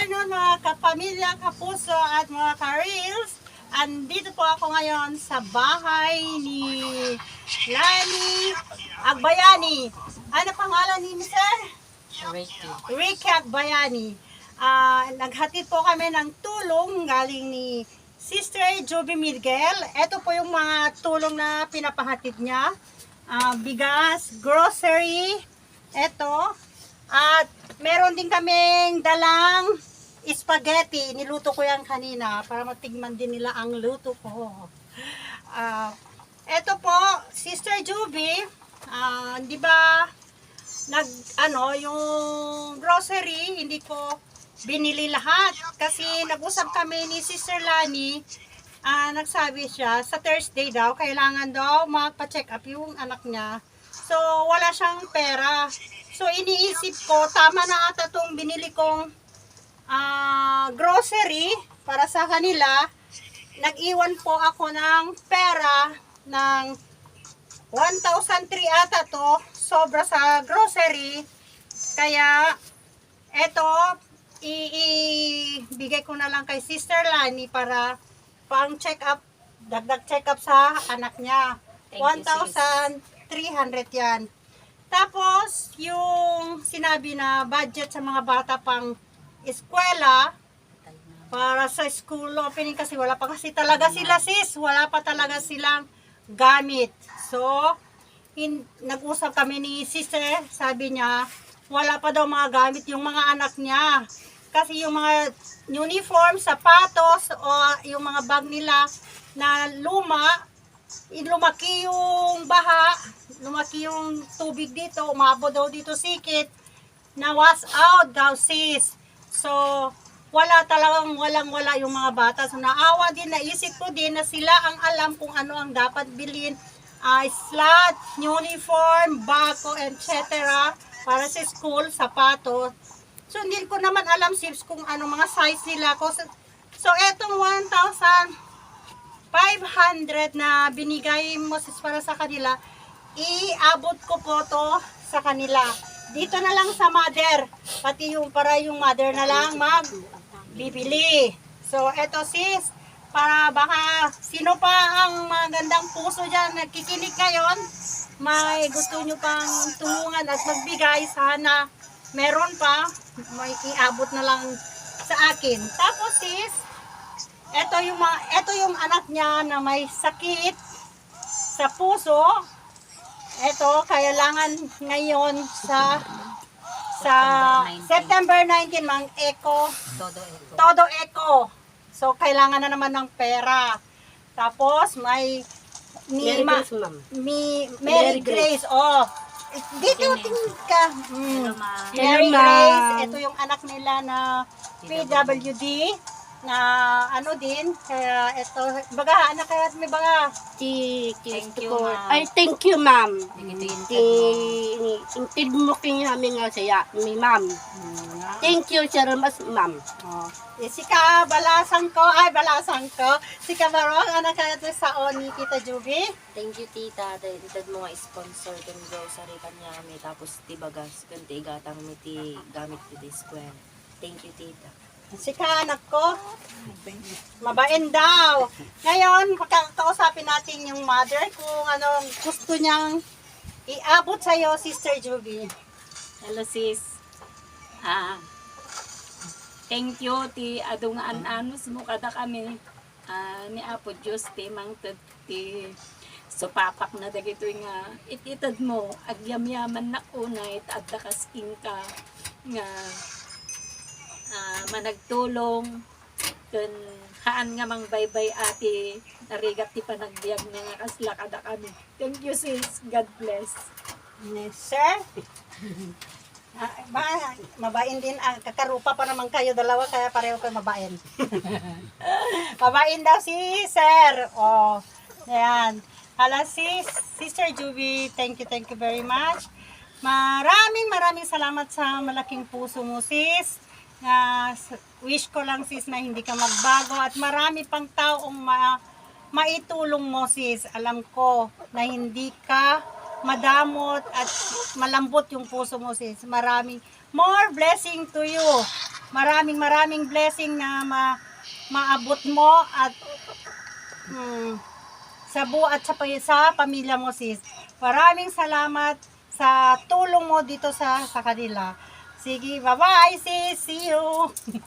afternoon mga kapamilya, kapuso at mga ka-reels. Andito po ako ngayon sa bahay ni Lani Agbayani. Ano pangalan ni Mr.? Ricky Agbayani. Naghatid po kami ng tulong galing ni Sister Joby Miguel. Ito po yung mga tulong na pinapahatid niya. Bigas, grocery, ito. At meron din kaming dalang spaghetti. Niluto ko yan kanina para matigman din nila ang luto ko. Ito po, Sister Joby, di ba, yung grocery, hindi ko binili lahat. Kasi nag-usap kami ni Sister Lani, nagsabi siya, sa Thursday daw, kailangan daw magpa-check up yung anak niya. So, wala siyang pera. So, iniisip ko, tama na ata itong binili kong grocery para sa kanila. Nag-iwan po ako ng pera ng 1,003 ata to. Sobra sa grocery. Kaya, eto, ibigay ko na lang kay Sister Lani para pang check up, dagdag check up sa anak niya. 1,300 yan. Tapos, yung sinabi na budget sa mga bata pang eskwela, para sa school opening kasi wala pa kasi talaga sila sis, wala pa talaga silang gamit. So, nag-usap kami ni sister, sabi niya, wala pa daw mga gamit yung mga anak niya. Kasi yung mga uniform, sapatos, o yung mga bag nila na lumaki yung baha, lumaki yung tubig dito, umabot daw dito sikit, na wash out daw sis. So, walang-wala yung mga bata. So, naawa din, naisip ko din na sila ang alam kung ano ang dapat bilhin. Slot, uniform, bako, etc. para sa school, sapatos. So, hindi ko naman alam sis kung ano mga size nila. So, etong 1,500 na binigay mo sis para sa kanila, iabot ko po to sa kanila. Dito na lang sa mother, pati para yung mother na lang magbibili. So, eto sis, para baka sino pa ang magandang puso dyan nagkikinig ngayon, may gusto nyo pang tulungan at magbigay, sana meron pa, may iabot na lang sa akin. Tapos sis, eto yung anak niya na may sakit sa puso. Ito, kailangan ngayon sa September 19, mang eco, todo eco. So, kailangan na naman ng pera. Tapos, may Mary Grace. Oh, dito ka. Mary Grace. Ito yung anak nila na PWD. Na din, kaya ito, baga, anak kaya may baga. Thank you, ma'am. Ay, thank you, ma'am. Intid mo kami nga saya, mi ma'am. Thank you, sir, mas ma'am. Sika balasang ko, sika barong, anak kaya ito sa ni Tita Joby. Thank you, tita. Dahil itad mo nga sponsor kung grocery kanya kami. Tapos, tibagas, ganti igatang miti gamit ti diskwel. Thank you, tita. Sika anak ko, mabain daw. Ngayon, kausapin natin yung mother kung anong gusto niyang iabot sa'yo, Sister Joby. Hello sis. Thank you ti adung anos mo kada kami ni Apo Diyos ti mang ti so papak na dagito nga ititad mo agyamyaman na unay adda kasking ka nga managtulong kun haan nga mang baybay ati narigat ti panagbiag nga kasla kada kami. Thank you sis. God bless. Yes, sir. Mabain din. Kakarupa pa naman kayo dalawa kaya pareho kayo mabain. Mabain daw si sir. Oh, yan. Hala sis, Sister Joby, thank you very much. Maraming salamat sa malaking puso mo sis. Wish ko lang sis na hindi ka magbago at marami pang taong maitulong mo sis. Alam ko na hindi ka madamot at malambot yung puso mo sis. Maraming more blessing to you. maraming blessing na maabot mo at sa buat sa pamilya mo, sis. Maraming salamat sa tulong mo dito sa kanila. Sige, bye-bye, sis. See you.